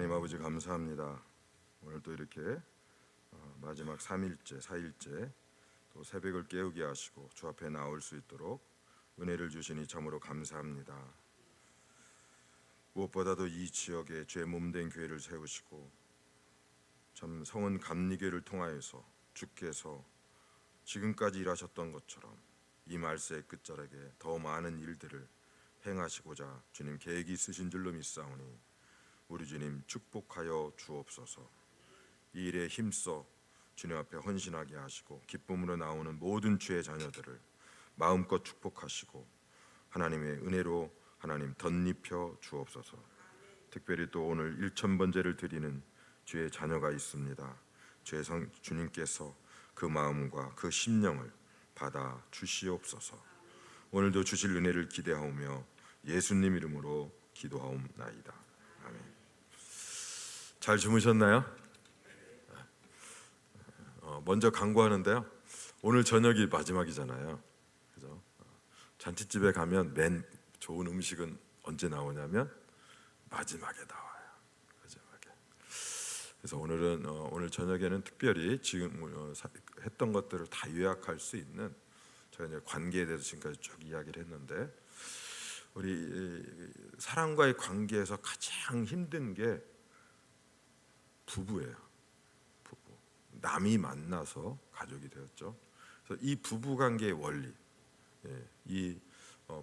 하나님 아버지 감사합니다. 오늘 또 이렇게 마지막 3일째, 4일째 또 새벽을 깨우게 하시고 주 앞에 나올 수 있도록 은혜를 주시니 참으로 감사합니다. 무엇보다도 이 지역에 죄 몸된 교회를 세우시고 참 성은 감리교회를 통하여서 주께서 지금까지 일하셨던 것처럼 이 말세의 끝자락에 더 많은 일들을 행하시고자 주님 계획이 있으신 줄로 믿사오니 우리 주님 축복하여 주옵소서. 이 일에 힘써 주님 앞에 헌신하게 하시고 기쁨으로 나오는 모든 주의 자녀들을 마음껏 축복하시고 하나님의 은혜로 하나님 덧입혀 주옵소서. 특별히 또 오늘 1000번제를 드리는 주의 자녀가 있습니다. 주의 주님께서 그 마음과 그 심령을 받아 주시옵소서. 오늘도 주실 은혜를 기대하오며 예수님 이름으로 기도하옵나이다. 아멘. 잘 주무셨나요? 먼저 강구하는데요. 오늘 저녁이 마지막이잖아요. 그죠? 잔치집에 가면 맨 좋은 음식은 언제 나오냐면 마지막에 나와요. 마지막에. 그래서 오늘 저녁에는 특별히 지금 했던 것들을 다 요약할 수 있는 저희가 이제 관계에 대해서 지금까지 쭉 이야기를 했는데 우리 사람과의 관계에서 가장 힘든 게 부부예요. 부부. 남이 만나서 가족이 되었죠. 그래서 이 부부 관계의 원리, 이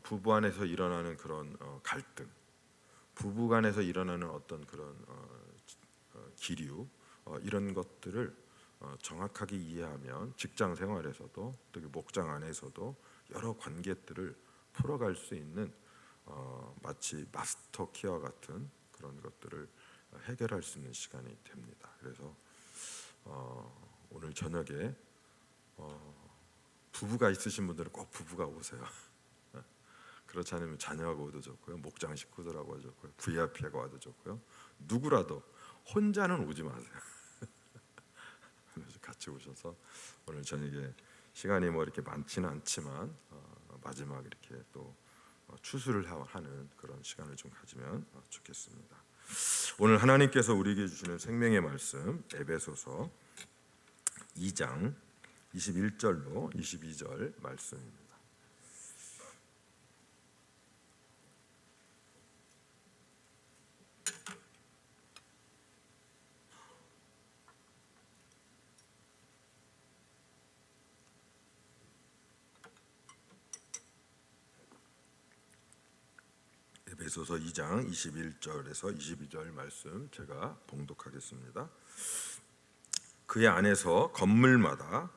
부부 안에서 일어나는 그런 갈등, 부부 간에서 일어나는 어떤 그런 기류, 이런 것들을 정확하게 이해하면 직장 생활에서도 또 목장 안에서도 여러 관계들을 풀어갈 수 있는 마치 마스터 키와 같은 그런 것들을 해결할 수 있는 시간이 됩니다. 그래서 오늘 저녁에 부부가 있으신 분들은 꼭 부부가 오세요. 그렇지 않으면 자녀하고 와도 좋고요, 목장 식구들하고 와도 좋고요, VIP하고 와도 좋고요. 누구라도 혼자는 오지 마세요. 같이 오셔서 오늘 저녁에 시간이 뭐 이렇게 많지는 않지만 마지막 이렇게 또 추수를 하는 그런 시간을 좀 가지면 좋겠습니다. 오늘 하나님께서 우리에게 주시는 생명의 말씀 에베소서 2장 21절로 22절 말씀입니다. 에베소서 2장 21절에서 22절 말씀 제가 봉독하겠습니다. 그의 안에서 건물마다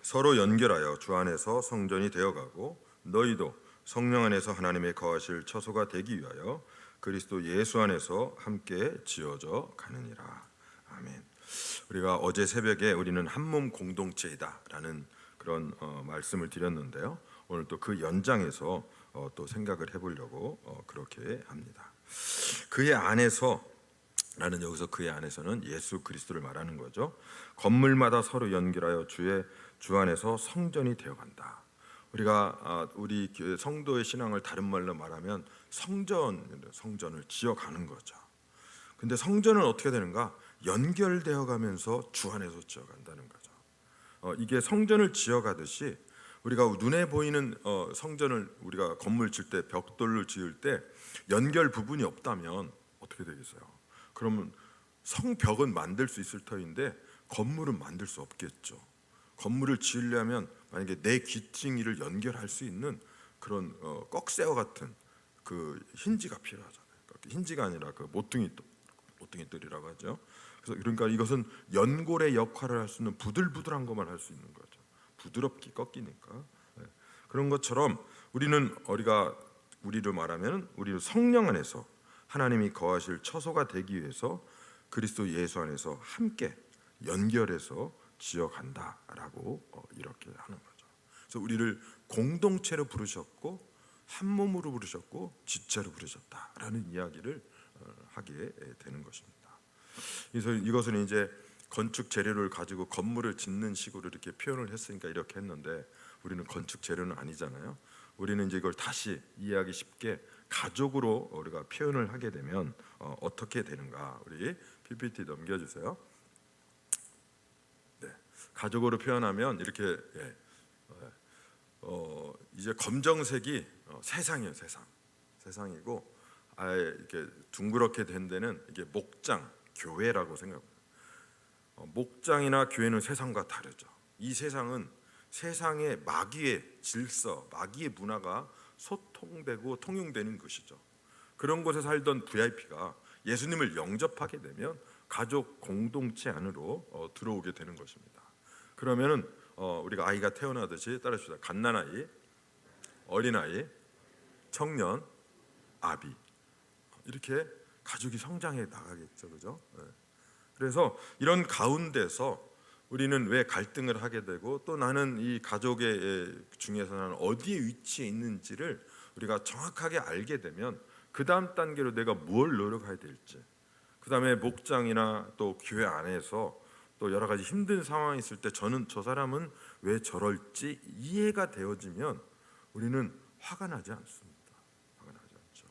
서로 연결하여 주 안에서 성전이 되어가고 너희도 성령 안에서 하나님의 거하실 처소가 되기 위하여 그리스도 예수 안에서 함께 지어져 가느니라. 아멘. 우리가 어제 새벽에 우리는 한 몸 공동체이다라는 그런 말씀을 드렸는데요. 오늘 또 그 연장에서 또 생각을 해보려고 그렇게 합니다. 그의 안에서 라는 여기서 그의 안에서는 예수 그리스도를 말하는 거죠. 건물마다 서로 연결하여 주 안에서 성전이 되어간다. 우리가 우리 성도의 신앙을 다른 말로 말하면 성전을 지어가는 거죠. 근데 성전은 어떻게 되는가? 연결되어 가면서 주 안에서 지어간다는 거죠. 이게 성전을 지어가듯이 우리가 눈에 보이는 성전을 우리가 건물 질 때 벽돌을 지을 때 연결 부분이 없다면 어떻게 되겠어요? 그러면 성벽은 만들 수 있을 터인데 건물은 만들 수 없겠죠. 건물을 지으려면 만약에 내 귀퉁이를 연결할 수 있는 그런 꺽쇠와 같은 그 힌지가 필요하잖아요. 힌지가 아니라 그 모퉁이돌이라고 하죠. 그래서 그러니까 이것은 연골의 역할을 할 수 있는 부들부들한 것만 할 수 있는 거죠. 부드럽게 꺾이니까. 그런 것처럼 우리를 말하면 우리는 성령 안에서 하나님이 거하실 처소가 되기 위해서 그리스도 예수 안에서 함께 연결해서 지어간다라고 이렇게 하는 거죠. 그래서 우리를 공동체로 부르셨고 한 몸으로 부르셨고 지체로 부르셨다라는 이야기를 하게 되는 것입니다. 그래서 이것은 이제 건축 재료를 가지고 건물을 짓는 식으로 이렇게 표현을 했으니까 이렇게 했는데 우리는 건축 재료는 아니잖아요. 우리는 이제 이걸 다시 이해하기 쉽게 가족으로 우리가 표현을 하게 되면 어떻게 되는가? 우리 PPT 넘겨주세요. 네, 가족으로 표현하면 이렇게 이제 검정색이 세상이에요. 세상이고 아예 이렇게 둥그렇게 된 데는 이게 목장, 교회라고 생각합니다. 목장이나 교회는 세상과 다르죠. 이 세상은 세상의 마귀의 질서, 마귀의 문화가 소통되고 통용되는 것이죠. 그런 곳에 살던 VIP가 예수님을 영접하게 되면 가족 공동체 안으로 들어오게 되는 것입니다. 그러면은 우리가 아이가 태어나듯이 따라합시다. 갓난아이, 어린아이, 청년, 아비, 이렇게 가족이 성장해 나가겠죠, 그죠? 그래서 이런 가운데서 우리는 왜 갈등을 하게 되고 또 나는 이 가족의 중에서 나는 어디에 위치해 있는지를 우리가 정확하게 알게 되면 그 다음 단계로 내가 뭘 노력해야 될지, 그 다음에 목장이나 또 교회 안에서 또 여러 가지 힘든 상황이 있을 때 저 사람은 왜 저럴지 이해가 되어지면 우리는 화가 나지 않습니다. 화가 나지 않죠.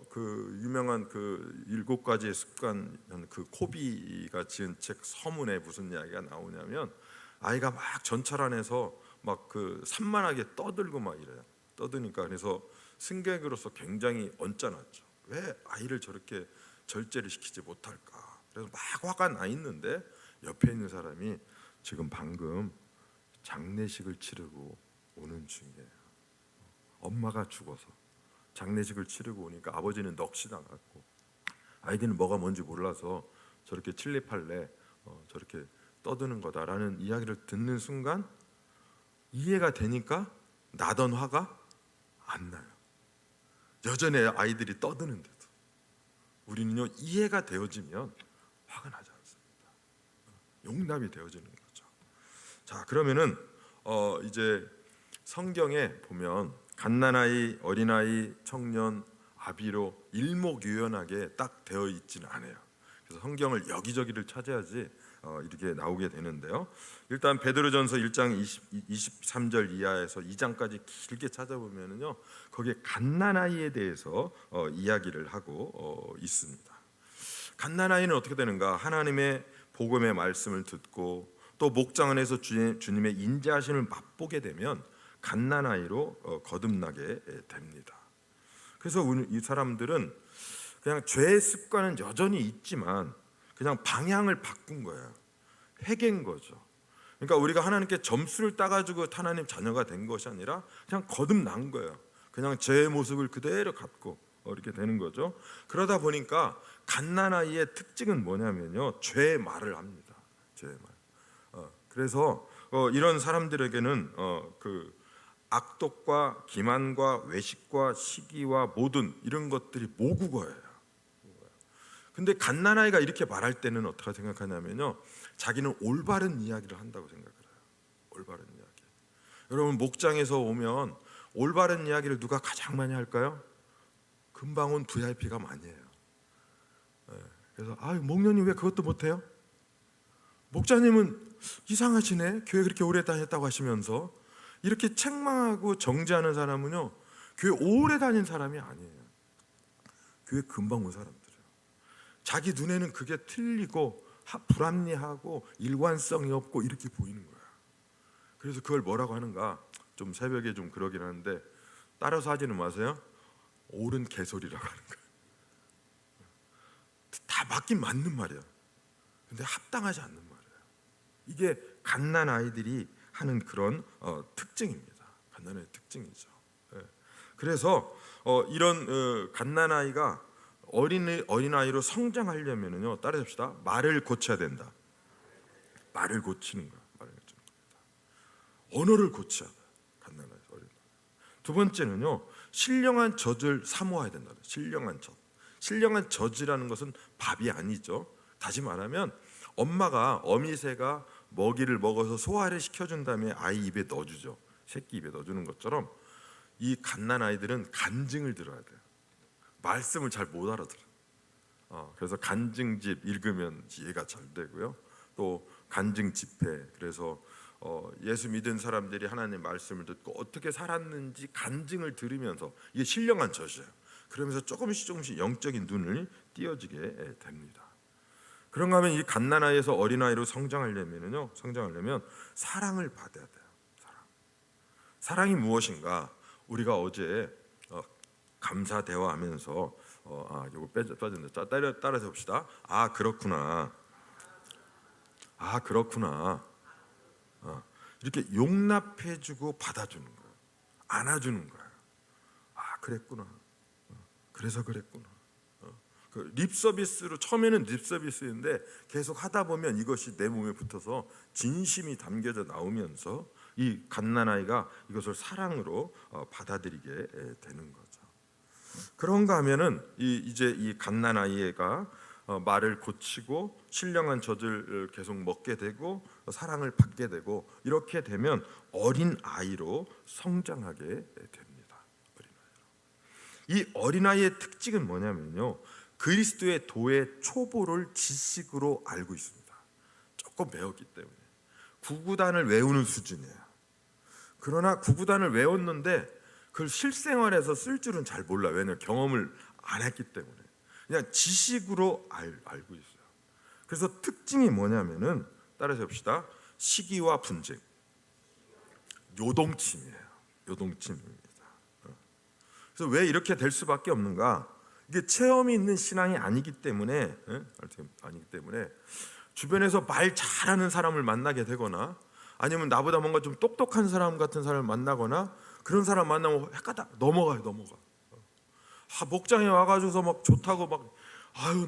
그 유명한 그 7가지의 습관, 그 코비가 지은 책 서문에 무슨 이야기가 나오냐면 아이가 막 전철 안에서 막 그 산만하게 떠들고 막 이래요. 떠드니까 그래서 승객으로서 굉장히 언짢았죠. 왜 아이를 저렇게 절제를 시키지 못할까? 그래서 막 화가 나 있는데 옆에 있는 사람이 지금 방금 장례식을 치르고 오는 중이에요. 엄마가 죽어서 장례식을 치르고 오니까 아버지는 넋이 나갔고 아이들은 뭐가 뭔지 몰라서 저렇게 칠레팔레 저렇게 떠드는 거다라는 이야기를 듣는 순간 이해가 되니까 나던 화가 안 나요. 여전히 아이들이 떠드는데도 우리는요 이해가 되어지면 화가 나지 않습니다. 용납이 되어지는 거죠. 자, 그러면은 이제 성경에 보면 갓난아이, 어린아이, 청년, 아비로 일목요연하게 딱 되어 있지는 않아요. 그래서 성경을 여기저기를 찾아야지 이렇게 나오게 되는데요. 일단 베드로전서 1장 23절 이하에서 2장까지 길게 찾아보면은요 거기에 갓난아이에 대해서 이야기를 하고 있습니다. 갓난아이는 어떻게 되는가? 하나님의 복음의 말씀을 듣고 또 목장 안에서 주님의 인자하심을 맛보게 되면 갓난아이로 거듭나게 됩니다. 그래서 이 사람들은 그냥 죄의 습관은 여전히 있지만 그냥 방향을 바꾼 거예요. 회개인 거죠. 그러니까 우리가 하나님께 점수를 따가지고 하나님 자녀가 된 것이 아니라 그냥 거듭난 거예요. 그냥 죄의 모습을 그대로 갖고 이렇게 되는 거죠. 그러다 보니까 갓난아이의 특징은 뭐냐면요, 죄의 말을 합니다. 죄의 말. 그래서 이런 사람들에게는 그 악독과 기만과 외식과 시기와 모든 이런 것들이 모국어예요. 근데 갓난아이가 이렇게 말할 때는 어떻게 생각하냐면요, 자기는 올바른 이야기를 한다고 생각을 해요. 올바른 이야기. 여러분 목장에서 오면 올바른 이야기를 누가 가장 많이 할까요? 금방 온 VIP가 많이 해요. 그래서 목련님 왜 그것도 못해요? 목자님은 이상하시네, 교회 그렇게 오래 다녔다고 하시면서. 이렇게 책망하고 정죄하는 사람은요 교회 오래 다닌 사람이 아니에요. 교회 금방 온 사람들이에요. 자기 눈에는 그게 틀리고 불합리하고 일관성이 없고 이렇게 보이는 거야. 그래서 그걸 뭐라고 하는가, 좀 새벽에 좀 그러긴 하는데 따라서 하지는 마세요. 옳은 개소리라고 하는 거예요. 다 맞긴 맞는 말이야. 근데 합당하지 않는 말이에요. 이게 갓난아이들이 하는 그런 특징입니다. 갓난아이의 특징이죠. 그래서 이런 갓난아이가 어린아이로 성장하려면요, 따라합시다. 말을 고쳐야 된다. 말을 고치는 거야. 말을 고치는 겁니다. 언어를 고쳐야 돼. 갓난아이, 어린아이. 두 번째는요, 신령한 젖을 사모해야 된다. 신령한 젖. 신령한 젖이라는 것은 밥이 아니죠. 다시 말하면 엄마가 어미새가 먹이를 먹어서 소화를 시켜준 다음에 아이 입에 넣어주죠. 새끼 입에 넣어주는 것처럼 이 갓난아이들은 간증을 들어야 돼요. 말씀을 잘 못 알아들어. 그래서 간증집 읽으면 이해가 잘 되고요. 또 간증 집회, 그래서 예수 믿은 사람들이 하나님 말씀을 듣고 어떻게 살았는지 간증을 들으면서 이게 신령한 젖이에요. 그러면서 조금씩 영적인 눈을 띄어지게 됩니다. 그런가 하면 이 갓난아이에서 어린아이로 성장하려면 사랑을 받아야 돼요. 사랑이 무엇인가? 우리가 어제 감사 대화하면서 이거 빠졌는데 따라서 봅시다. 그렇구나. 이렇게 용납해주고 받아주는 거예요. 안아주는 거예요. 그랬구나. 그래서 그랬구나. 그 립서비스로 처음에는 립서비스인데 계속 하다 보면 이것이 내 몸에 붙어서 진심이 담겨져 나오면서 이 갓난아이가 이것을 사랑으로 받아들이게 되는 거죠. 그런가 하면은 이제 이 갓난아이가 말을 고치고 신령한 젖을 계속 먹게 되고 사랑을 받게 되고 이렇게 되면 어린 아이로 성장하게 됩니다. 이 어린아이의 특징은 뭐냐면요, 그리스도의 도의 초보를 지식으로 알고 있습니다. 조금 배웠기 때문에 구구단을 외우는 수준이에요. 그러나 구구단을 외웠는데 그걸 실생활에서 쓸 줄은 잘 몰라. 왜냐하면 경험을 안 했기 때문에 그냥 지식으로 알고 있어요. 그래서 특징이 뭐냐면은 따라서 봅시다. 시기와 분쟁, 요동침이에요. 요동침입니다. 그래서 왜 이렇게 될 수밖에 없는가? 이게 체험이 있는 신앙이 아니기 때문에 주변에서 말 잘하는 사람을 만나게 되거나 아니면 나보다 뭔가 좀 똑똑한 사람 같은 사람을 만나거나 그런 사람 만나면 헷갈다 넘어가요. 목장에 와가지고서 막 좋다고 막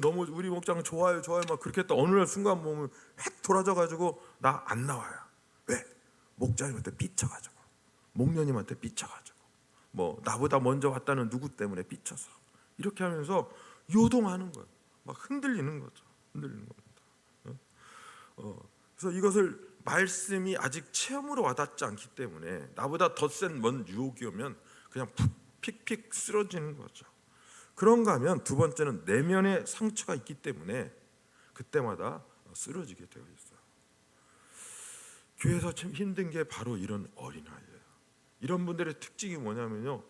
너무 우리 목장 좋아요 막 그렇게 했다 어느 날 순간 보면 획 돌아져가지고 나 안 나와요. 왜? 목장님한테 삐쳐가지고 목녀님한테 삐쳐가지고 뭐 나보다 먼저 왔다는 누구 때문에 삐쳐서 이렇게 하면서 요동하는 거예요. 막 흔들리는 거죠. 흔들리는 겁니다. 그래서 이것을 말씀이 아직 체험으로 와닿지 않기 때문에 나보다 더 센 먼 유혹이 오면 그냥 픽픽 쓰러지는 거죠. 그런가 하면 두 번째는 내면의 상처가 있기 때문에 그때마다 쓰러지게 되어 있어요. 교회에서 참 힘든 게 바로 이런 어린아이예요. 이런 분들의 특징이 뭐냐면요,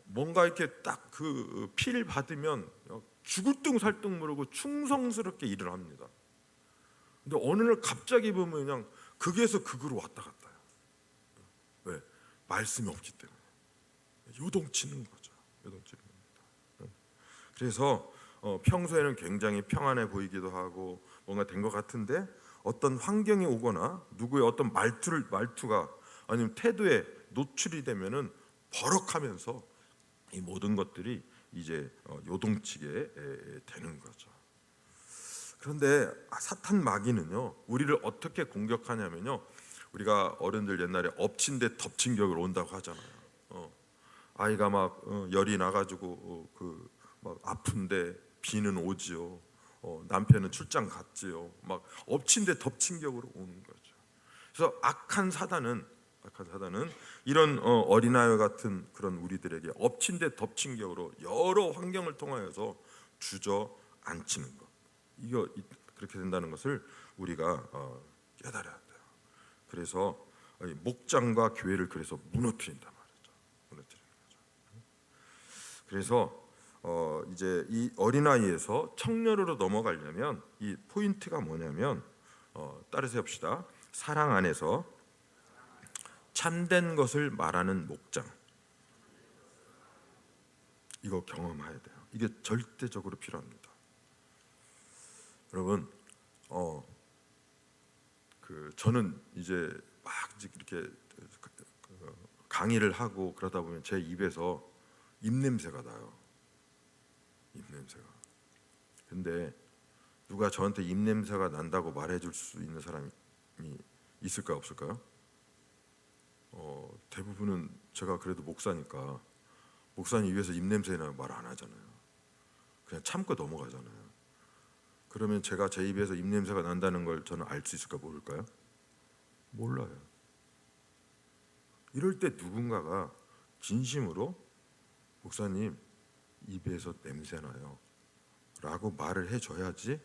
뭔가 이렇게 딱 그 피를 받으면 죽을 둥 살 둥 모르고 충성스럽게 일을 합니다. 근데 어느 날 갑자기 보면 그냥 극에서 극으로 왔다 갔다 해요. 왜? 말씀이 없기 때문에 요동치는 거죠. 요동치는 겁니다. 그래서 평소에는 굉장히 평안해 보이기도 하고 뭔가 된 것 같은데 어떤 환경이 오거나 누구의 어떤 말투가 아니면 태도에 노출이 되면은 버럭하면서 이 모든 것들이 이제 요동치게 되는 거죠. 그런데 사탄 마귀는요, 우리를 어떻게 공격하냐면요, 우리가 어른들 옛날에 엎친 데 덮친 격으로 온다고 하잖아요. 아이가 막 열이 나가지고 막 아픈데 비는 오지요. 남편은 출장 갔지요. 막 엎친 데 덮친 격으로 오는 거죠. 그래서 악한 사단은 이런 어린아이 같은 그런 우리들에게 엎친 데 덮친 격으로 여러 환경을 통하여서 주저앉히는 것. 이거 그렇게 된다는 것을 우리가 깨달아야 돼요. 그래서 목장과 교회를 그래서 무너뜨린단 말이죠. 무너뜨리는 거죠. 그래서 이제 이 어린아이에서 청년으로 넘어가려면 이 포인트가 뭐냐면 따라서 합시다. 사랑 안에서 참된 것을 말하는 목장. 이거 경험해야 돼요. 이게 절대적으로 필요합니다. 여러분, 저는 이제 막 이렇게 강의를 하고 그러다 보면 제 입에서 입냄새가 나요. 입냄새가. 근데 누가 저한테 입냄새가 난다고 말해줄 수 있는 사람이 있을까요, 없을까요? 대부분은 제가 그래도 목사니까 목사님 입에서 입냄새 나면 말 안 하잖아요. 그냥 참고 넘어가잖아요. 그러면 제가 제 입에서 입냄새가 난다는 걸 저는 알 수 있을까 모를까요? 몰라요. 이럴 때 누군가가 진심으로 목사님 입에서 냄새 나요 라고 말을 해줘야지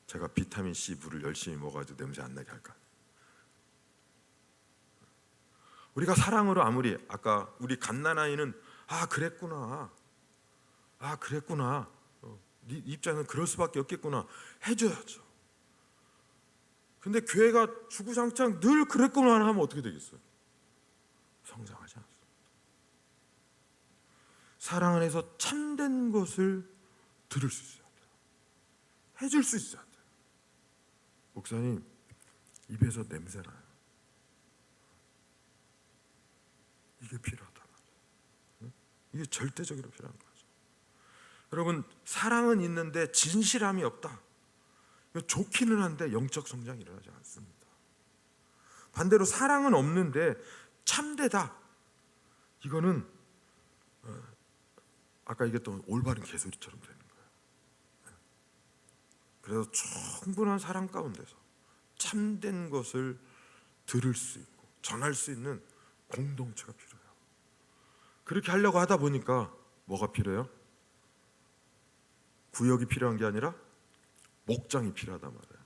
제가 비타민 C 물을 열심히 먹어가지고 냄새 안 나게 할까. 우리가 사랑으로 아무리 아까 우리 갓난아이는 그랬구나, 그랬구나, 네 입장은 그럴 수밖에 없겠구나 해줘야죠. 근데 교회가 주구장창 늘 그랬구나 하면 어떻게 되겠어요? 성장하지 않습니다. 사랑 안에서 참된 것을 들을 수 있어야 돼요. 해줄 수 있어야 돼요. 목사님 입에서 냄새나요. 이게 필요하단 말이에요. 이게 절대적으로 필요한 거죠. 여러분, 사랑은 있는데 진실함이 없다. 좋기는 한데 영적 성장이 일어나지 않습니다. 반대로 사랑은 없는데 참되다. 이거는 아까 얘기했던 올바른 개소리처럼 되는 거예요. 그래서 충분한 사랑 가운데서 참된 것을 들을 수 있고 전할 수 있는 공동체가 필요해요. 그렇게 하려고 하다 보니까 뭐가 필요해요? 구역이 필요한 게 아니라 목장이 필요하단 말이에요.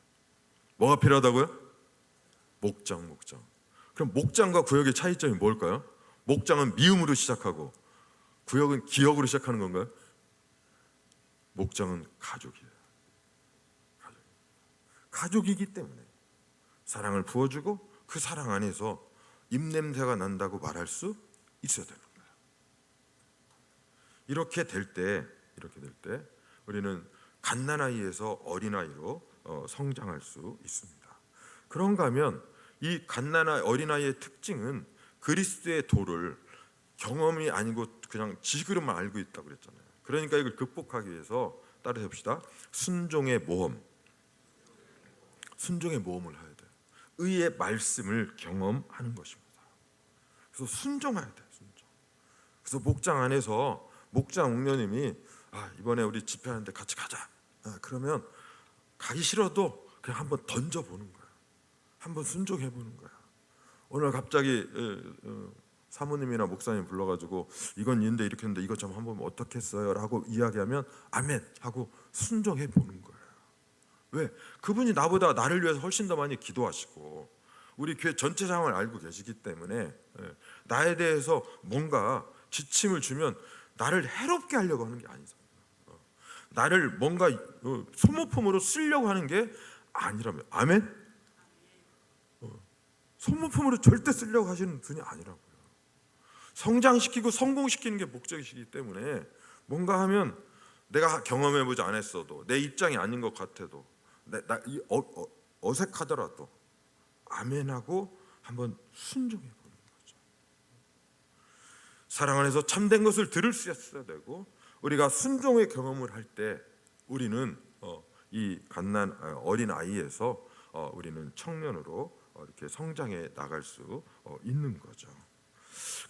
뭐가 필요하다고요? 목장. 그럼 목장과 구역의 차이점이 뭘까요? 목장은 미음으로 시작하고 구역은 기역으로 시작하는 건가요? 목장은 가족이에요. 가족이기 때문에 사랑을 부어주고 그 사랑 안에서 입냄새가 난다고 말할 수 있어야 되는 거예요. 이렇게 될 때 우리는 갓난아이에서 어린아이로 성장할 수 있습니다. 그런가 하면 이 갓난아이 어린아이의 특징은 그리스도의 도를 경험이 아니고 그냥 지식으로만 알고 있다고 그랬잖아요. 그러니까 이걸 극복하기 위해서 따라해 봅시다. 순종의 모험을 해야 돼요. 의의 말씀을 경험하는 것입니다. 그래서 순종해야 돼요. 그래서 목장 안에서 목장 웅녀님이 이번에 우리 집회하는데 같이 가자. 그러면 가기 싫어도 그냥 한번 던져보는 거야. 한번 순종해보는 거야. 오늘 갑자기 사모님이나 목사님 불러가지고 이건 있는데 이렇게 했는데 이것 좀 한번 어떻겠어요? 라고 이야기하면 아멘 하고 순종해보는 거예요. 왜? 그분이 나를 위해서 훨씬 더 많이 기도하시고 우리 교회 전체 상황을 알고 계시기 때문에 나에 대해서 뭔가 지침을 주면 나를 해롭게 하려고 하는 게 아니잖아요. 나를 뭔가 소모품으로 쓰려고 하는 게 아니라면 아멘? 소모품으로 절대 쓰려고 하시는 분이 아니라고요. 성장시키고 성공시키는 게 목적이시기 때문에 뭔가 하면 내가 경험해보지 않았어도 내 입장이 아닌 것 같아도 어색하더라도 아멘하고 한번 순종해보는 거죠. 사랑 안에서 참된 것을 들을 수 있어야 되고 우리가 순종의 경험을 할 때 우리는 이 갓난 어린 아이에서 우리는 청년으로 이렇게 성장해 나갈 수 있는 거죠.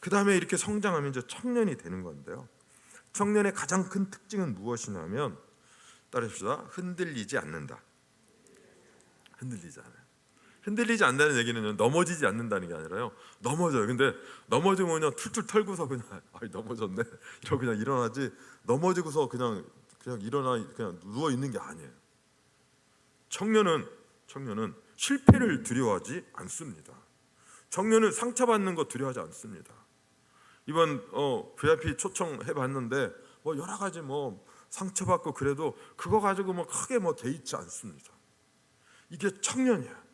그 다음에 이렇게 성장하면 이제 청년이 되는 건데요. 청년의 가장 큰 특징은 무엇이냐면 따라합시다. 흔들리지 않는다. 흔들리지 않아요. 흔들리지 않는다는 얘기는 넘어지지 않는다는 게 아니라요. 넘어져요. 근데 넘어지면 그냥 툴툴 털고서 그냥 넘어졌네 이러고 그냥 일어나지 넘어지고서 그냥 일어나 그냥 누워 있는 게 아니에요. 청년은 실패를 두려워하지 않습니다. 청년은 상처받는 거 두려워하지 않습니다. 이번 VIP 초청해 봤는데 여러 가지 상처받고 그래도 그거 가지고 크게 개의치 않습니다. 이게 청년이야.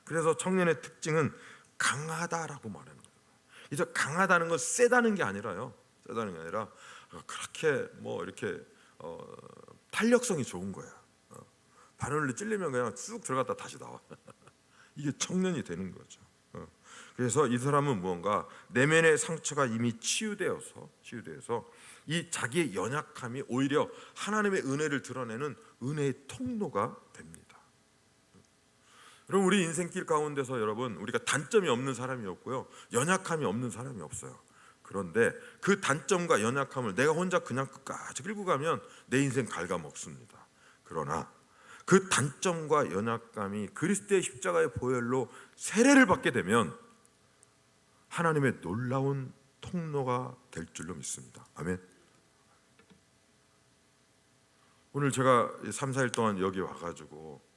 그래서 청년의 특징은 강하다라고 말하는 거예요. 이제 강하다는 건 세다는 게 아니라요. 세다는 게 아니라 그렇게 이렇게 탄력성이 좋은 거야. 바늘로 찔리면 그냥 쑥 들어갔다 다시 나와. 이게 청년이 되는 거죠. 그래서 이 사람은 무언가 내면의 상처가 이미 치유되어서 이 자기의 연약함이 오히려 하나님의 은혜를 드러내는 은혜의 통로가 됩니다. 여러분, 우리 인생길 가운데서 여러분 우리가 단점이 없는 사람이 없고요, 연약함이 없는 사람이 없어요. 그런데 그 단점과 연약함을 내가 혼자 그냥 끝까지 끌고 가면 내 인생 갉아먹습니다. 그러나 그 단점과 연약감이 그리스도의 십자가의 보혈로 세례를 받게 되면 하나님의 놀라운 통로가 될 줄로 믿습니다. 아멘. 오늘 제가 3, 4일 동안 여기 와가지고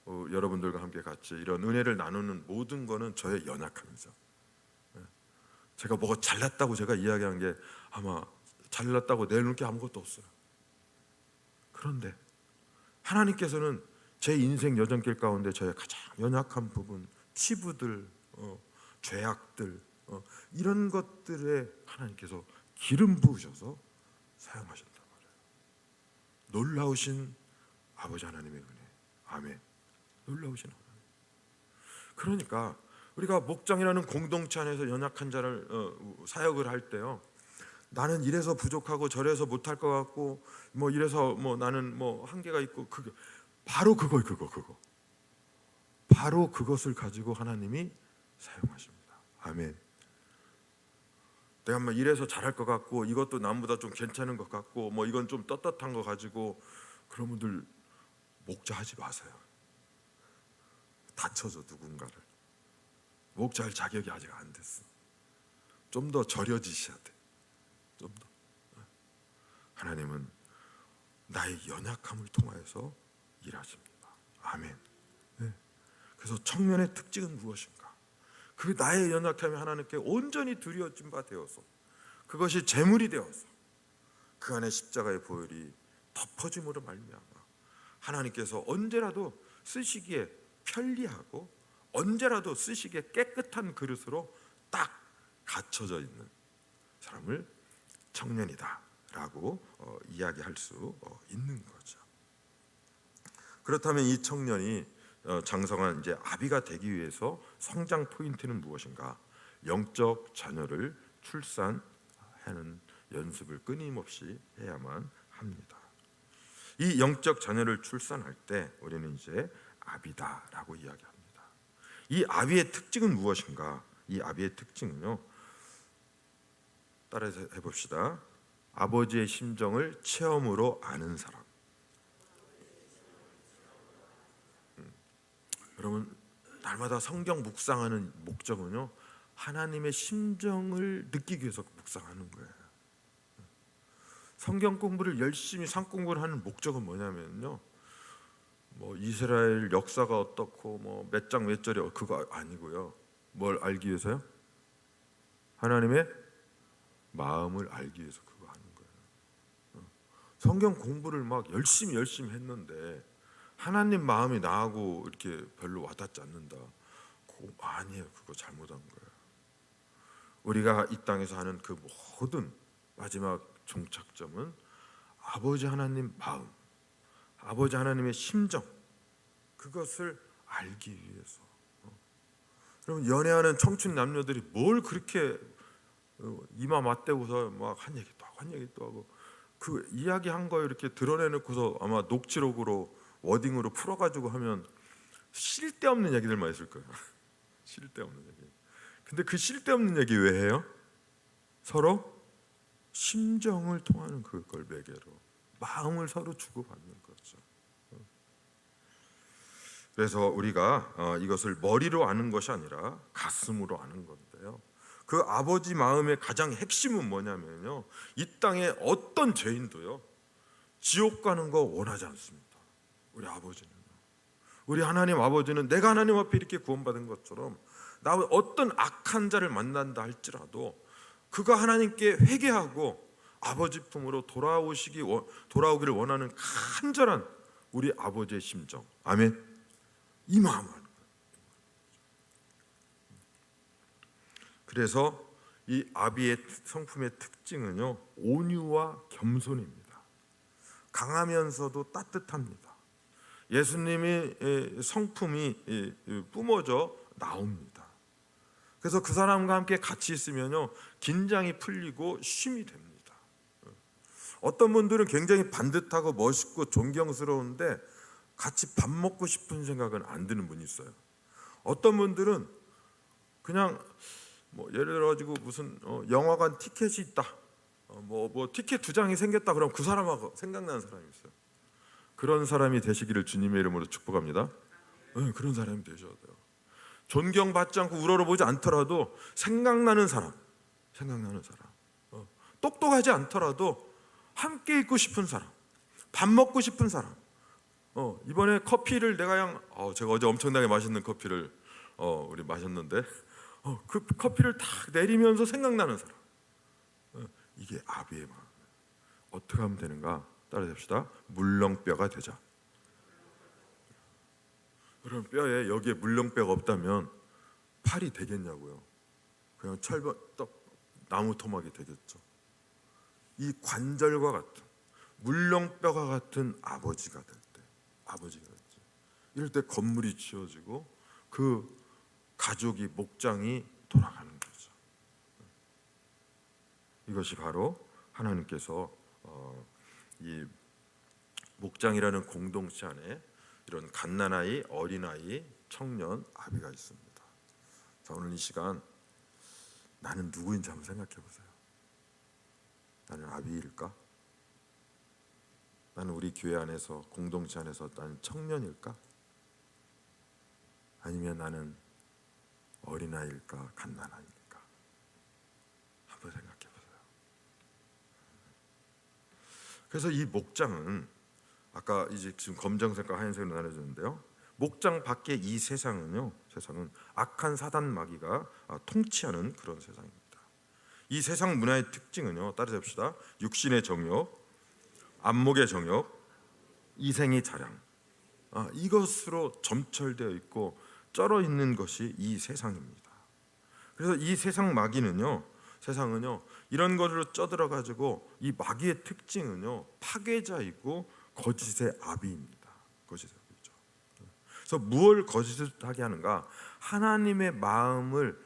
여러분들과 함께 같이 이런 은혜를 나누는 모든 거는 저의 연약함이죠. 제가 뭐가 잘났다고 제가 이야기한 게 아마 잘났다고 내놓을 게 아무것도 없어요. 그런데 하나님께서는 제 인생 여정길 가운데 저의 가장 연약한 부분, 치부들, 죄악들, 이런 것들에 하나님께서 기름 부으셔서 사용하신단 말이에요. 놀라우신 아버지 하나님의 은혜. 아멘. 놀라우신 하나님. 그러니까 우리가 목장이라는 공동체 안에서 연약한 자를 사역을 할 때요, 나는 이래서 부족하고 저래서 못할 것 같고 뭐 이래서 뭐 나는 뭐 한계가 있고, 그거 바로 그거 바로 그것을 가지고 하나님이 사용하십니다. 아멘. 내가 뭐 이래서 잘할 것 같고 이것도 남보다 좀 괜찮은 것 같고 뭐 이건 좀 떳떳한 거 가지고, 그런 분들 목자하지 마세요. 다쳐줘 누군가를. 목자할 자격이 아직 안 됐어. 좀 더 절여지셔야 돼. 좀 더. 하나님은 나의 연약함을 통하여서 일하십니다. 아멘. 네. 그래서 청년의 특징은 무엇인가? 그 나의 연약함이 하나님께 온전히 드려진 바 되어서, 그것이 제물이 되어서 그 안에 십자가의 보혈이 덮어짐으로 말미암아 하나님께서 언제라도 쓰시기에 편리하고 언제라도 쓰시기에 깨끗한 그릇으로 딱 갖춰져 있는 사람을 청년이다라고 이야기할 수 있는 거죠. 그렇다면 이 청년이 장성한 이제 아비가 되기 위해서 성장 포인트는 무엇인가? 영적 자녀를 출산하는 연습을 끊임없이 해야만 합니다. 이 영적 자녀를 출산할 때 우리는 이제 아비다라고 이야기합니다. 이 아비의 특징은 무엇인가? 이 아비의 특징은요, 따라서 해봅시다. 아버지의 심정을 체험으로 아는 사람. 여러분, 날마다 성경 묵상하는 목적은요, 하나님의 심정을 느끼기 위해서 묵상하는 거예요. 성경 공부를 열심히 산공부를 하는 목적은 뭐냐면요, 뭐 이스라엘 역사가 어떻고 뭐 몇 장 몇 절이 그거 아니고요. 뭘 알기 위해서요? 하나님의 마음을 알기 위해서 그거 하는 거예요. 성경 공부를 막 열심히 했는데 하나님 마음이 나하고 이렇게 별로 와닿지 않는다. 아니에요. 그거 잘못한 거예요. 우리가 이 땅에서 하는 그 모든 마지막 종착점은 아버지 하나님 마음, 아버지 하나님의 심정, 그것을 알기 위해서. 그러면 연애하는 청춘 남녀들이 뭘 그렇게 이마 맞대고서 막 한 얘기도 하고 그 이야기한 거 이렇게 드러내놓고서 아마 녹취록으로 워딩으로 풀어가지고 하면 쓸데없는 얘기들만 있을 거예요. 쓸데없는 얘기. 근데 그 쓸데없는 얘기 왜 해요? 서로 심정을 통하는 그걸 매개로 마음을 서로 주고받는 거죠. 그래서 우리가 이것을 머리로 아는 것이 아니라 가슴으로 아는 건데요, 그 아버지 마음의 가장 핵심은 뭐냐면요, 이 땅에 어떤 죄인도요 지옥 가는 거 원하지 않습니다. 우리 아버지는, 우리 하나님 아버지는 내가 하나님 앞에 이렇게 구원받은 것처럼 나 어떤 악한 자를 만난다 할지라도 그가 하나님께 회개하고 아버지 품으로 돌아오기를 원하는 간절한 우리 아버지의 심정, 아멘, 이 마음을 하는 거예요. 그래서 이 아비의 성품의 특징은요, 온유와 겸손입니다. 강하면서도 따뜻합니다. 예수님의 성품이 뿜어져 나옵니다. 그래서 그 사람과 함께 같이 있으면요, 긴장이 풀리고 쉼이 됩니다. 어떤 분들은 굉장히 반듯하고 멋있고 존경스러운데 같이 밥 먹고 싶은 생각은 안 드는 분이 있어요. 어떤 분들은 그냥 뭐 예를 들어 가지고 무슨 영화관 티켓이 있다, 뭐 티켓 2장이 생겼다, 그럼 그 사람하고 생각나는 사람이 있어요. 그런 사람이 되시기를 주님의 이름으로 축복합니다. 네, 그런 사람이 되셔야 돼요. 존경받지 않고 우러러보지 않더라도 생각나는 사람, 똑똑하지 않더라도 함께 있고 싶은 사람, 밥 먹고 싶은 사람. 이번에 커피를 제가 어제 엄청나게 맛있는 커피를 우리 마셨는데 그 커피를 탁 내리면서 생각나는 사람. 이게 아비의 마음. 어떻게 하면 되는가? 따라잡시다. 물렁뼈가 되자. 그럼 뼈에 여기에 물렁뼈가 없다면 팔이 되겠냐고요? 그냥 철번 떡 나무 토막이 되겠죠. 이 관절과 같은 물렁뼈가 같은 아버지가 될 때, 아버지가 될 때, 이럴 때 건물이 지어지고 그 가족이 목장이 돌아가는 거죠. 이것이 바로 하나님께서 이 목장이라는 공동체 안에 이런 갓난아이, 어린아이, 청년, 아비가 있습니다. 자, 오늘 이 시간 나는 누구인지 한번 생각해 보세요. 나는 아비일까? 나는 우리 교회 안에서 공동체 안에서 나는 청년일까? 아니면 나는 어린아이일까? 갓난아이일까? 한번 생각해 보세요. 그래서 이 목장은 아까 이제 지금 검정색과 하얀색으로 나눠졌는데요. 목장 밖에 이 세상은 악한 사단 마귀가 통치하는 그런 세상입니다. 이 세상 문화의 특징은요, 따라잡시다. 육신의 정욕, 안목의 정욕, 이생의 자랑, 이것으로 점철되어 있고 쩔어 있는 것이 이 세상입니다. 그래서 이 세상 마귀는요, 세상은요, 이런 것으로 쪄들어 가지고 이 마귀의 특징은요, 파괴자이고 거짓의 아비입니다. 거짓의 아비죠. 그래서 무엇을 거짓하게 하는가? 하나님의 마음을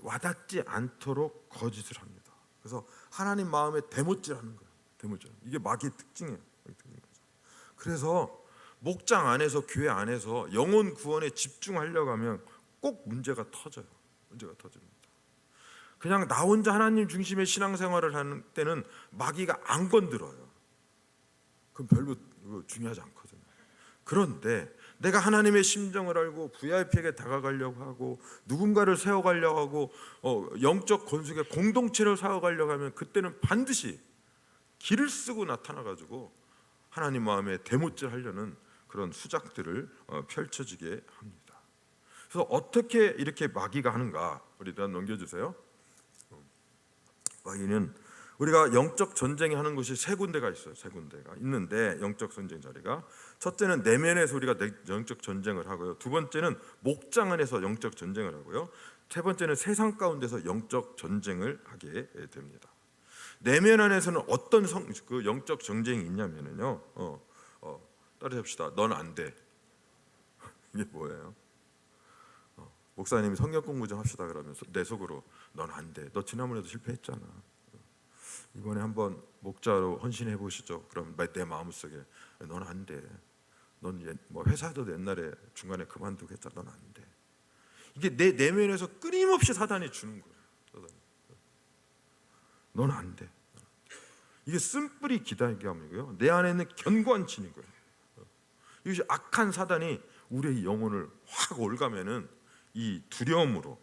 와닿지 않도록 거짓을 합니다. 그래서 하나님 마음에 대못질하는 거예요. 대못질. 이게 마귀의 특징이에요. 그래서 목장 안에서, 교회 안에서 영혼 구원에 집중하려고 하면 꼭 문제가 터져요. 문제가 터집니다. 그냥 나 혼자 하나님 중심의 신앙생활을 하는 때는 마귀가 안 건드려요. 그건 별로 중요하지 않거든요. 그런데 내가 하나님의 심정을 알고 VIP에게 다가가려고 하고 누군가를 세워가려고 하고 영적 건축의 공동체를 세워가려고 하면 그때는 반드시 길을 쓰고 나타나가지고 하나님 마음에 대못질하려는 그런 수작들을 펼쳐지게 합니다. 그래서 어떻게 이렇게 마귀가 하는가? 우리 일단 넘겨주세요. 마귀는 우리가 영적 전쟁이 하는 곳이 세 군데가 있어요. 세 군데가 있는데 영적 전쟁 자리가 첫째는 내면에서 우리가 영적 전쟁을 하고요. 두 번째는 목장 안에서 영적 전쟁을 하고요. 세 번째는 세상 가운데서 영적 전쟁을 하게 됩니다. 내면 안에서는 어떤 그 영적 전쟁이 있냐면요. 따라합시다. 넌 안 돼. 이게 뭐예요? 목사님이 성경 공부 좀 합시다 그러면 내 속으로 넌 안 돼. 너 지난번에도 실패했잖아. 이번에 한번 목자로 헌신해 보시죠. 그럼 내 마음속에 넌 안 돼. 넌 뭐 회사도 옛날에 중간에 그만두고 했잖아. 넌 안 돼. 이게 내 내면에서 끊임없이 사단이 주는 거예요. 넌 안 돼. 이게 쓴뿌리 기다감이고요. 내 안에 있는 견고한 진인 거예요. 이것이 악한 사단이 우리의 영혼을 확 올가면은 이 두려움으로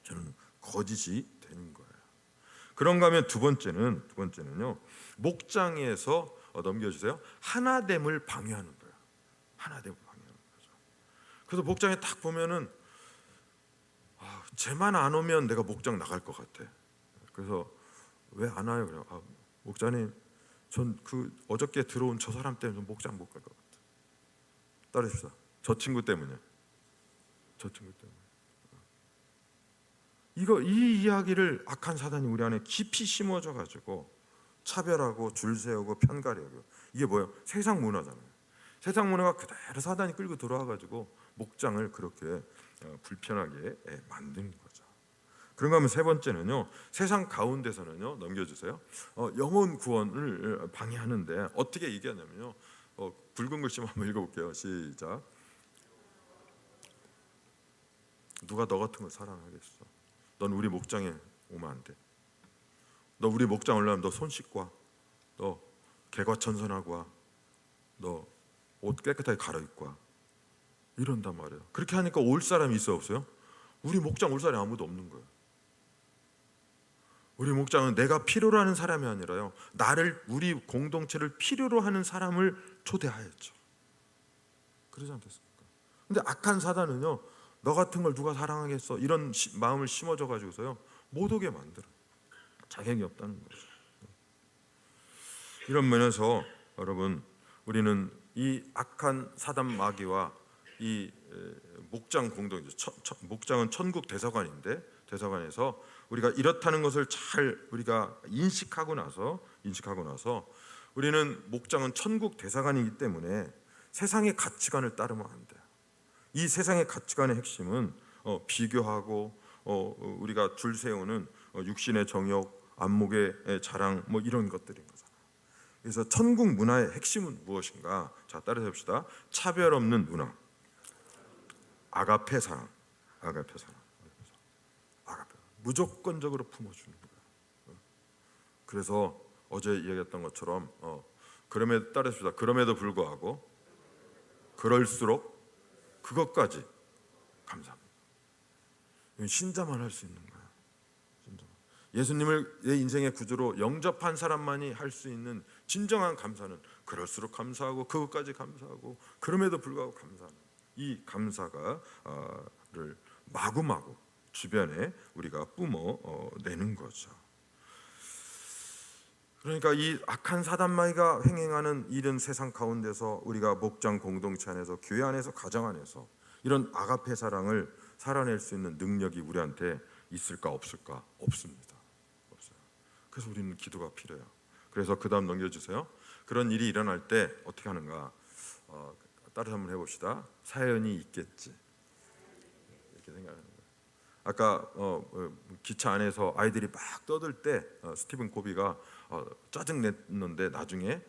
저는 거짓이 되는 거예요. 그런가 하면 두 번째는요. 목장에서 넘겨주세요. 하나됨을 방해하는 거예요. 하나됨을 방해하는 거죠. 그래서 목장에 딱 보면은 쟤만 안 오면 내가 목장 나갈 것 같아. 그래서 왜 안 와요? 그래요. 목자님, 전 그 어저께 들어온 저 사람 때문에 목장 못 갈 것 같아. 따르십시다. 저 친구 때문에. 저 친구 때문에. 이 이야기를 악한 사단이 우리 안에 깊이 심어져 가지고 차별하고 줄 세우고 편가르고, 이게 뭐예요? 세상 문화잖아요. 세상 문화가 그대로 사단이 끌고 들어와 가지고 목장을 그렇게 불편하게 만드는 거죠. 그런가 하면 세 번째는요. 세상 가운데서는요. 넘겨주세요. 영혼 구원을 방해하는데 어떻게 얘기하냐면요. 붉은 글씨만 한번 읽어볼게요. 시작. 누가 너 같은 걸 사랑하겠어? 넌 우리 목장에 오면 안 돼. 너 우리 목장 올라오면 너 손 씻고 와. 너 개과천선하고 와. 너 옷 깨끗하게 갈아입고 와. 이런단 말이에요. 그렇게 하니까 올 사람이 있어요, 없어요? 우리 목장 올 사람이 아무도 없는 거예요. 우리 목장은 내가 필요로 하는 사람이 아니라요, 우리 공동체를 필요로 하는 사람을 초대하였죠. 그러지 않겠습니까? 근데 악한 사단은요, 너 같은 걸 누가 사랑하겠어? 이런 마음을 심어줘 가지고서요 못 오게 만들어. 자격이 없다는 거죠. 이런 면에서 여러분, 우리는 이 악한 사단 마귀와 이 목장 공동체, 목장은 천국 대사관인데, 대사관에서 우리가 이렇다는 것을 잘 우리가 인식하고 나서 우리는 목장은 천국 대사관이기 때문에 세상의 가치관을 따르면 안 돼요. 이 세상의 가치관의 핵심은 비교하고 우리가 줄 세우는 육신의 정욕, 안목의 자랑 뭐 이런 것들인 거잖아요. 그래서 천국 문화의 핵심은 무엇인가? 자, 따라서 봅시다. 차별 없는 문화, 아가페 사랑, 아가페 무조건적으로 품어주는 거예요. 그래서 어제 이야기했던 것처럼 그럼에도 따르십시다. 그럼에도 불구하고 그럴수록 그것까지 감사합니다. 이건 신자만 할 수 있는 거예요. 신자만. 예수님을 내 인생의 구주로 영접한 사람만이 할 수 있는 진정한 감사는 그럴수록 감사하고 그것까지 감사하고 그럼에도 불구하고 감사하는 이 감사가 를 마구마구 주변에 우리가 뿜어내는 거죠. 그러니까 이 악한 사단 마귀가 횡행하는 이런 세상 가운데서 우리가 목장 공동체 안에서, 교회 안에서, 가정 안에서 이런 아가페 사랑을 살아낼 수 있는 능력이 우리한테 있을까 없을까? 없습니다. 없어요. 그래서 우리는 기도가 필요해요. 그래서 그 다음 넘겨주세요. 그런 일이 일어날 때 어떻게 하는가? 따라서 한번 해봅시다. 사연이 있겠지. 이렇게 생각하는 거예요. 아까 기차 안에서 아이들이 막 떠들 때 스티븐 코비가 짜증 냈는데 나중에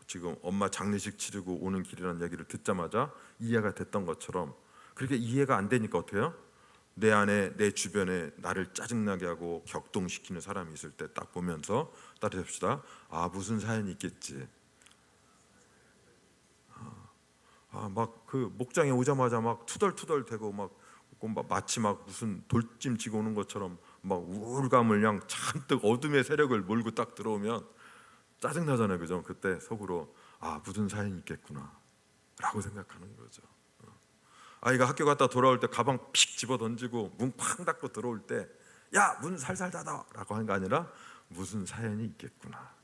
지금 엄마 장례식 치르고 오는 길이라는 얘기를 듣자마자 이해가 됐던 것처럼, 그렇게 이해가 안 되니까 어떻게 해요? 내 안에, 내 주변에 나를 짜증나게 하고 격동시키는 사람이 있을 때 딱 보면서 따라합시다. 무슨 사연이 있겠지. 막 그 목장에 오자마자 막 투덜투덜 대고 막 마치 막 무슨 돌짐 지고 오는 것처럼 막 우울감을 그냥 잔뜩 어둠의 세력을 몰고 딱 들어오면 짜증나잖아요, 그죠? 그때 속으로 무슨 사연이 있겠구나 라고 생각하는 거죠. 아이가 학교 갔다 돌아올 때 가방 픽 집어 던지고 문 쾅 닫고 들어올 때 야, 문 살살 닫아 라고 하는 게 아니라 무슨 사연이 있겠구나.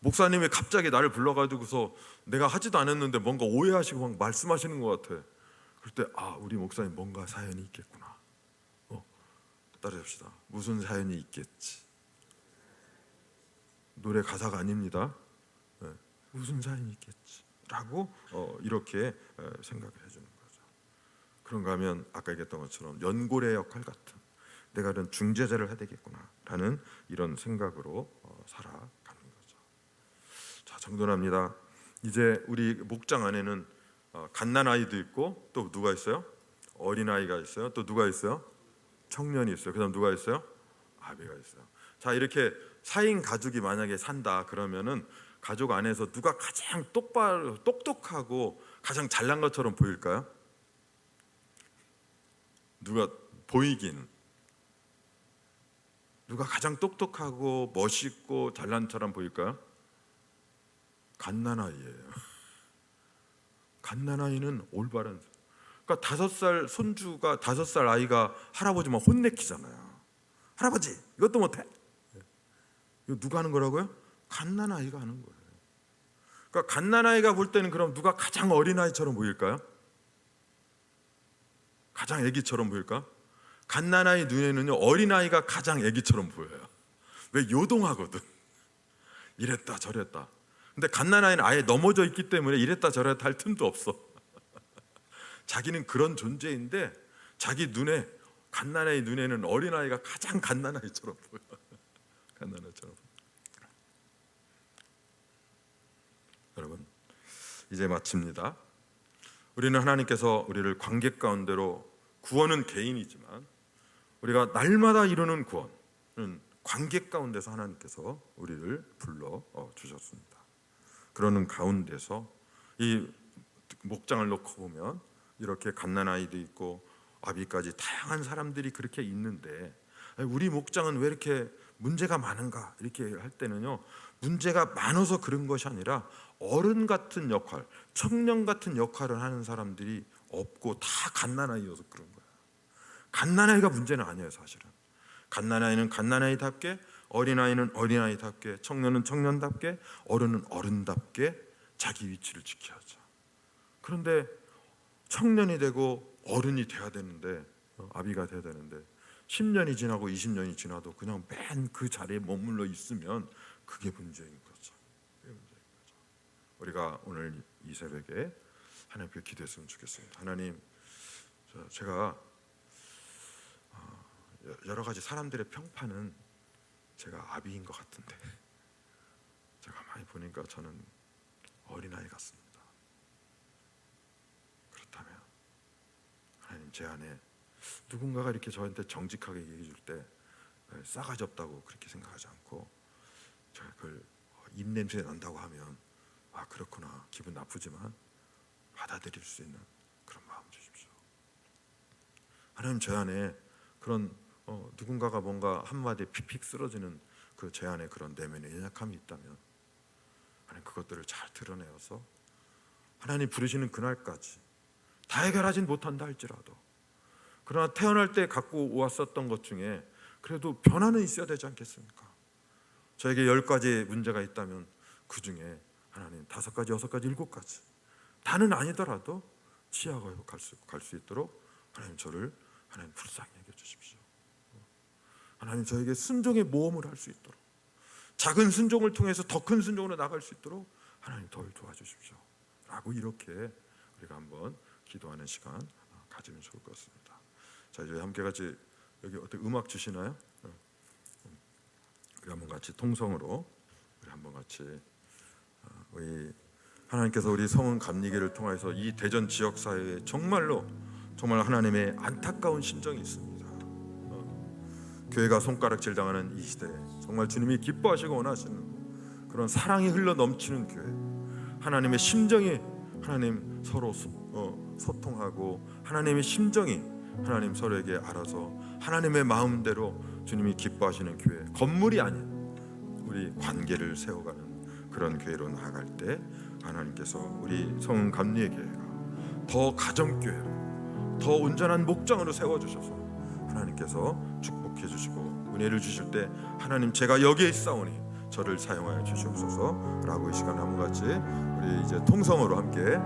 목사님이 갑자기 나를 불러가지고서 내가 하지도 않았는데 뭔가 오해하시고 막 말씀하시는 것 같아. 그럴 때 우리 목사님 뭔가 사연이 있겠구나. 따라합시다. 무슨 사연이 있겠지. 노래 가사가 아닙니다. 무슨 사연이 있겠지 라고 이렇게 생각을 해주는 거죠. 그런가 하면 아까 얘기했던 것처럼 연골의 역할 같은, 내가 이런 중재자를 해야 되겠구나 라는 이런 생각으로 살아가는 거죠. 자, 정돈합니다. 이제 우리 목장 안에는 갓난아이도 있고 또 누가 있어요? 어린아이가 있어요. 또 누가 있어요? 청년이 있어요. 그 다음 누가 있어요? 아비가 있어요. 자, 이렇게 4인 가족이 만약에 산다 그러면은 가족 안에서 누가 가장 똑똑하고 가장 잘난 것처럼 보일까요? 누가 보이긴, 누가 가장 똑똑하고 멋있고 잘난 것처럼 보일까요? 갓난아이예요. 갓난아이는 올바른, 그러니까 5살 손주가 5살 아이가 할아버지만 혼내키잖아요. 할아버지 이것도 못해? 이거 누가 하는 거라고요? 갓난아이가 하는 거예요. 그러니까 갓난아이가 볼 때는 그럼 누가 가장 어린아이처럼 보일까요? 가장 애기처럼 보일까? 갓난아이 눈에는요 어린아이가 가장 애기처럼 보여요. 왜? 요동하거든. 이랬다 저랬다. 근데 갓난아이는 아예 넘어져 있기 때문에 이랬다 저랬다 할 틈도 없어. 자기는 그런 존재인데 자기 눈에, 갓난아이 눈에는 어린아이가 가장 갓난아이처럼 보여. 갓난아이처럼. 여러분, 이제 마칩니다. 우리는 하나님께서 우리를 관계 가운데로, 구원은 개인이지만 우리가 날마다 이루는 구원은 관계 가운데서 하나님께서 우리를 불러 주셨습니다. 그러는 가운데서 이 목장을 놓고 보면 이렇게 갓난아이도 있고 아비까지 다양한 사람들이 그렇게 있는데, 우리 목장은 왜 이렇게 문제가 많은가 이렇게 할 때는요, 문제가 많아서 그런 것이 아니라 어른 같은 역할, 청년 같은 역할을 하는 사람들이 없고 다 갓난아이여서 그런 거야. 갓난아이가 문제는 아니에요. 사실은 갓난아이는 갓난아이답게, 어린아이는 어린아이답게, 청년은 청년답게, 어른은 어른답게 자기 위치를 지켜야죠. 그런데 청년이 되고 어른이 돼야 되는데, 아비가 돼야 되는데 10년이 지나고 20년이 지나도 그냥 맨 그 자리에 머물러 있으면 그게 문제인 거죠. 그게 문제인 거죠. 우리가 오늘 이 새벽에 하나님께 기도했으면 좋겠습니다. 하나님, 제가 여러 가지 사람들의 평판은 제가 아비인 것 같은데 제가 많이 보니까 저는 어린아이 같습니다. 그렇다면 하나님, 제 안에 누군가가 이렇게 저한테 정직하게 얘기해 줄 때 싸가지 없다고 그렇게 생각하지 않고, 제가 그걸 입냄새 난다고 하면 아 그렇구나, 기분 나쁘지만 받아들일 수 있는 그런 마음 주십시오. 하나님, 제 안에 그런 누군가가 뭔가 한마디에 픽픽 쓰러지는 그 제 안에 그런 내면의 연약함이 있다면 하나님, 그것들을 잘 드러내어서 하나님 부르시는 그날까지 다 해결하진 못한다 할지라도, 그러나 태어날 때 갖고 왔었던 것 중에 그래도 변화는 있어야 되지 않겠습니까? 저에게 10가지 문제가 있다면 그 중에 하나님 5가지, 6가지, 7가지 다는 아니더라도 치아가 갈 수 있도록 하나님, 저를 하나님 불쌍히 여겨주십시오. 하나님, 저에게 순종의 모험을 할 수 있도록, 작은 순종을 통해서 더 큰 순종으로 나갈 수 있도록 하나님 덜 도와주십시오 라고 이렇게 우리가 한번 기도하는 시간 가지면 좋을 것 같습니다. 자, 이제 함께 같이, 여기 어떻게 음악 주시나요? 우리 한번 같이 통성으로 우리 한번 같이, 우리 하나님께서 우리 성은 감리교를 통해서 이 대전 지역 사회에 정말 하나님의 안타까운 심정이 있습니다. 교회가 손가락질 당하는 이 시대에 정말 주님이 기뻐하시고 원하시는 그런 사랑이 흘러 넘치는 교회, 하나님의 심정이, 하나님 서로 소통하고 하나님의 심정이 하나님 서로에게 알아서 하나님의 마음대로 주님이 기뻐하시는 교회, 건물이 아닌 우리 관계를 세워가는 그런 교회로 나아갈 때 하나님께서 우리 성은 감리의 교회가 더 가정교회로, 더 온전한 목장으로 세워주셔서 하나님께서 축복해 주시고 은혜를 주실 때 하나님, 제가 여기에 있사오니 저를 사용하여 주시옵소서라고 이 시간에 한번 같이 우리 이제 통성으로 함께